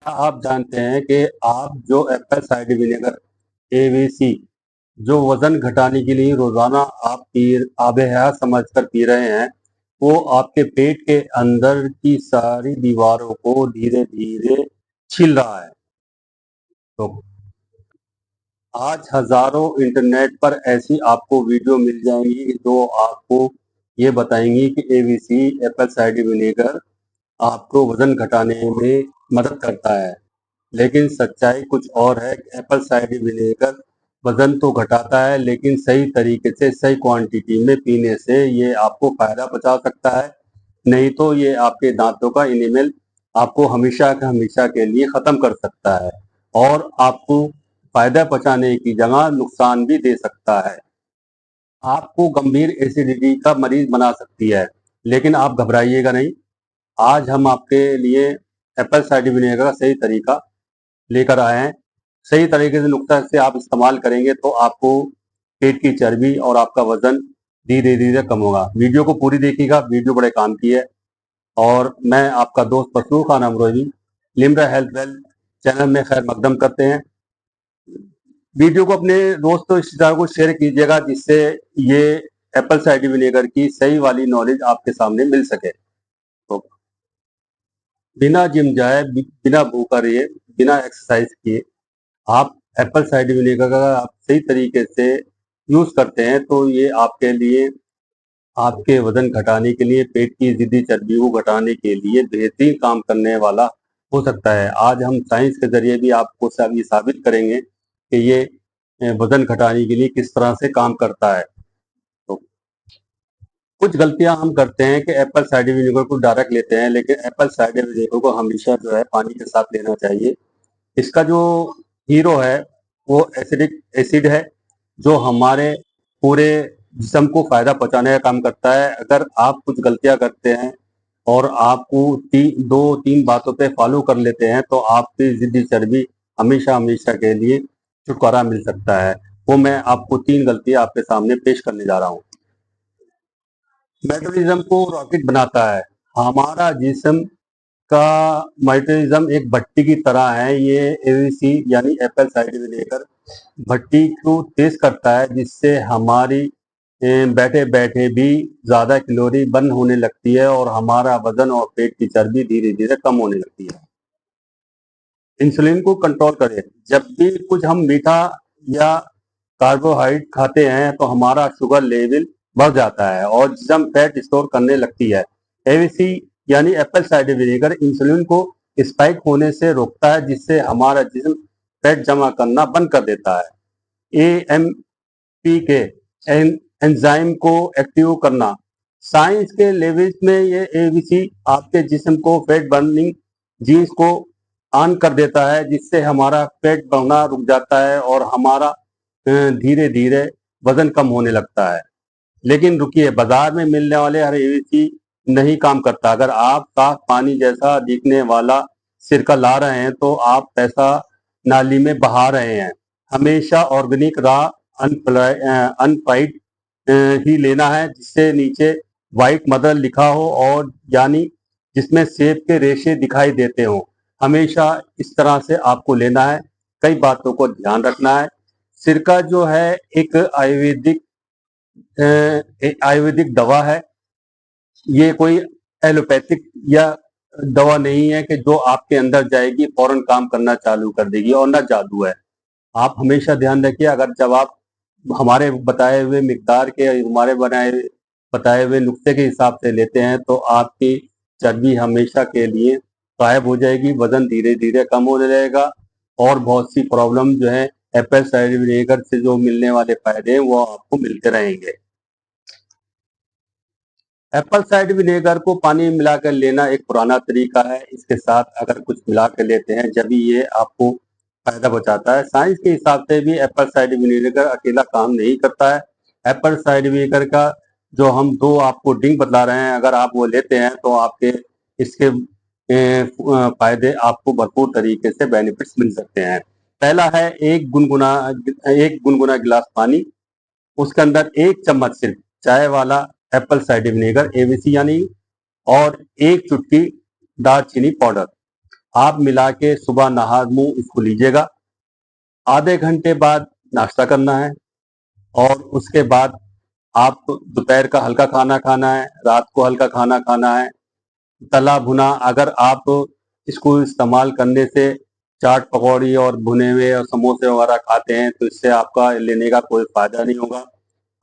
क्या आप जानते हैं कि आप जो एप्पल साइडर विनेगर एवीसी जो वजन घटाने के लिए रोजाना आप आब हयात समझकर पी रहे हैं, वो आपके पेट के अंदर की सारी दीवारों को धीरे धीरे छील रहा है। तो आज हजारों इंटरनेट पर ऐसी आपको वीडियो मिल जाएंगी जो आपको ये बताएंगी कि एवीसी एप्पल साइडर विनेगर आपको वजन घटाने में मदद करता है। लेकिन सच्चाई कुछ और है कि एप्पल साइडर विनेगर वजन तो घटाता है, लेकिन सही तरीके से सही क्वांटिटी में पीने से ये आपको फायदा पहुंचा सकता है। नहीं तो ये आपके दांतों का इनेमल आपको हमेशा का हमेशा के लिए खत्म कर सकता है और आपको फायदा पहुंचाने की जगह नुकसान भी दे सकता है। आपको गंभीर एसिडिटी का मरीज बना सकती है, लेकिन आप घबराइएगा नहीं। आज हम आपके लिए एप्पल साइडर विनेगर का सही तरीका लेकर आए हैं। सही तरीके से नुक्ता से आप इस्तेमाल करेंगे तो आपको पेट की चर्बी और आपका वजन धीरे धीरे कम होगा। वीडियो को पूरी देखिएगा, वीडियो बड़े काम की है। और मैं आपका दोस्त Masroor Khan Amrohi Limra health well channel में खैर मकदम करते हैं। वीडियो को अपने दोस्तों रिश्तेदारों को शेयर कीजिएगा, जिससे ये एप्पल साइडर विनेगर की सही वाली नॉलेज आपके सामने मिल सके। तो बिना जिम जाए, बिना भूखा रहे, बिना एक्सरसाइज किए आप एप्पल साइडर विनेगर का अगर आप सही तरीके से यूज करते हैं तो ये आपके लिए आपके वजन घटाने के लिए, पेट की जिद्दी चर्बी को घटाने के लिए बेहतरीन काम करने वाला हो सकता है। आज हम साइंस के जरिए भी आपको सब ये साबित करेंगे कि ये वजन घटाने के लिए किस तरह से काम करता है। तो कुछ गलतियां हम करते हैं कि एप्पल साइडर विनेगर को डायरेक्ट लेते हैं, लेकिन एप्पल साइडर विनेगर को हमेशा जो है पानी के साथ लेना चाहिए। इसका जो हीरो है वो एसिडिक एसिड है, जो हमारे पूरे जिस्म को फायदा पहुंचाने का काम करता है। अगर आप कुछ गलतियां करते हैं और आपको दो तीन बातों पे फॉलो कर लेते हैं तो आपकी जिद्दी चर्बी हमेशा हमेशा के लिए छुटकारा मिल सकता है। वो मैं आपको 3 गलतियां आपके सामने पेश करने जा रहा हूँ। मेटाबॉलिज्म को रॉकेट बनाता है। हमारा जिस्म का मेटाबॉलिज्म एक भट्टी की तरह है। ये एवीसी यानी एप्पल साइडर विनेगर भट्टी को तेज करता है, जिससे हमारी बैठे बैठे भी ज्यादा कैलोरी बर्न होने लगती है और हमारा वजन और पेट की चर्बी धीरे धीरे कम होने लगती है। इंसुलिन को कंट्रोल करें। जब भी कुछ हम मीठा या कार्बोहाइड्रेट खाते हैं तो हमारा शुगर लेवल बढ़ जाता है और जिस्म फैट स्टोर करने लगती है। एवीसी यानी एप्पल साइडर विनेगर इंसुलिन को स्पाइक होने से रोकता है, जिससे हमारा जिस्म फैट जमा करना बंद कर देता है। एएमपी के एंजाइम को एक्टिव करना। साइंस के लेवल्स में ये एवीसी आपके जिस्म को फैट बर्निंग जीन्स को ऑन कर देता है, जिससे हमारा पेट बढ़ना रुक जाता है और हमारा धीरे धीरे वजन कम होने लगता है। लेकिन रुकिए, बाजार में मिलने वाले हर एवीसी नहीं काम करता। अगर आप साफ पानी जैसा दिखने वाला सिरका ला रहे हैं तो आप पैसा नाली में बहा रहे हैं। हमेशा ऑर्गेनिक रा अनफ्राइड ही लेना है, जिससे नीचे व्हाइट मदर लिखा हो और यानी जिसमें सेब के रेशे दिखाई देते हो। हमेशा इस तरह से आपको लेना है। कई बातों को ध्यान रखना है। सिरका जो है एक आयुर्वेदिक दवा है। ये कोई एलोपैथिक या दवा नहीं है कि जो आपके अंदर जाएगी फौरन काम करना चालू कर देगी, और ना जादू है। आप हमेशा ध्यान रखिए, अगर जब आप हमारे बताए हुए मिकदार के, हमारे बताए हुए नुस्खे के हिसाब से लेते हैं तो आपकी चर्बी हमेशा के लिए गायब हो जाएगी, वजन धीरे धीरे कम होने लगेगा और बहुत सी प्रॉब्लम जो है एप्पल साइडर विनेगर से जो मिलने वाले फायदे हैं वो आपको मिलते रहेंगे। एप्पल साइडर विनेगर को पानी में मिलाकर लेना एक पुराना तरीका है। इसके साथ अगर कुछ मिला कर लेते हैं जब ये आपको फायदा पहुंचाता है। साइंस के हिसाब से भी एप्पल साइडर विनेगर अकेला काम नहीं करता है। एप्पल साइडर विनेगर का जो हम दो आपको ड्रिंक बतला रहे हैं, अगर आप वो लेते हैं तो आपके इसके फायदे आपको भरपूर तरीके से बेनिफिट्स मिल सकते हैं। पहला है एक गुनगुना गिलास पानी, उसके अंदर 1 चम्मच सिर्फ चाय वाला एप्पल साइडर विनेगर एवीसी यानी, और 1 चुटकी दालचीनी पाउडर। आप मिला के सुबह नहा मुंह इसको लीजिएगा। आधे घंटे बाद नाश्ता करना है और उसके बाद आप दोपहर का हल्का खाना खाना है, रात को हल्का खाना खाना है। तला भुना अगर आप इसको इस्तेमाल करने से चाट पकौड़ी और भुने हुए और समोसे वगैरह खाते हैं तो इससे आपका लेने का कोई फायदा नहीं होगा।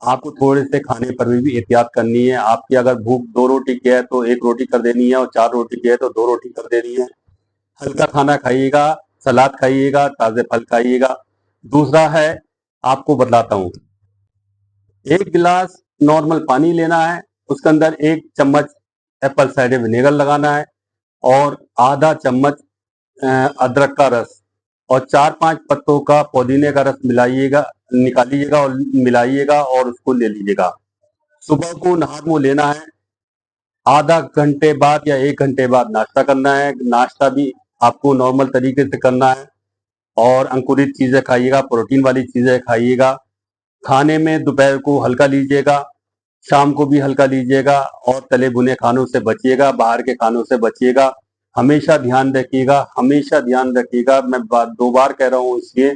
आपको थोड़े से खाने पर भी एहतियात करनी है। आपकी अगर भूख 2 रोटी की है तो 1 रोटी कर देनी है और 4 रोटी की है तो 2 रोटी कर देनी है। हल्का खाना खाइएगा, सलाद खाइएगा, ताज़े फल खाइएगा। दूसरा है, आपको बतलाता हूँ, 1 गिलास नॉर्मल पानी लेना है, उसके अंदर 1 चम्मच एप्पल साइडर विनेगर लगाना है और आधा चम्मच अदरक का रस और 4-5 पत्तों का पुदीने का रस मिलाइएगा, निकालिएगा और मिलाइएगा और उसको ले लीजिएगा। सुबह को नहा मुंह लेना है। आधा घंटे बाद या 1 घंटे बाद नाश्ता करना है। नाश्ता भी आपको नॉर्मल तरीके से करना है और अंकुरित चीजें खाइएगा, प्रोटीन वाली चीजें खाइएगा। खाने में दोपहर को हल्का लीजिएगा, शाम को भी हल्का लीजिएगा और तले भुने खानों से बचिएगा, बाहर के खानों से बचिएगा। हमेशा ध्यान रखिएगा, हमेशा ध्यान रखिएगा। मैं 2 बार कह रहा हूँ इसलिए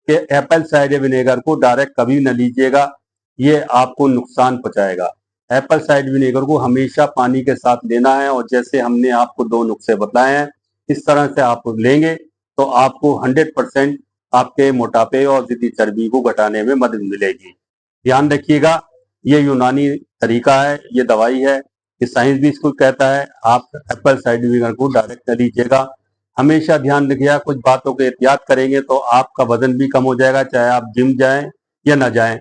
कि एप्पल साइडर विनेगर को डायरेक्ट कभी न लीजिएगा, ये आपको नुकसान पहुंचाएगा। एप्पल साइडर विनेगर को हमेशा पानी के साथ लेना है और जैसे हमने आपको 2 नुस्खे बताए हैं, इस तरह से आप लेंगे तो आपको 100% आपके मोटापे और ज़िद्दी चर्बी को घटाने में मदद मिलेगी। ध्यान रखिएगा, ये यूनानी तरीका है, ये दवाई है, ये साइंस भी इसको कहता है। आप एप्पल साइडर विनेगर को डायरेक्ट न लीजिएगा। हमेशा ध्यान रखिएगा, कुछ बातों को एहतियात करेंगे तो आपका वजन भी कम हो जाएगा, चाहे आप जिम जाएं या ना जाएं,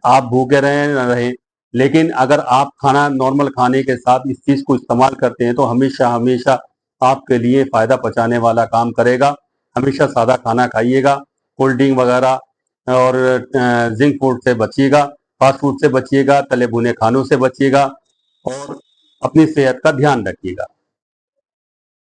आप भूखे रहें ना रहें। लेकिन अगर आप खाना नॉर्मल खाने के साथ इस चीज को इस्तेमाल करते हैं तो हमेशा हमेशा आपके लिए फायदा पहुंचाने वाला काम करेगा। हमेशा सादा खाना खाइएगा, कोल्ड ड्रिंक वगैरह और जिंक फूड से बचिएगा, फास्ट फूड से बचिएगा, तले भुने खानों से बचिएगा और अपनी सेहत का ध्यान रखिएगा।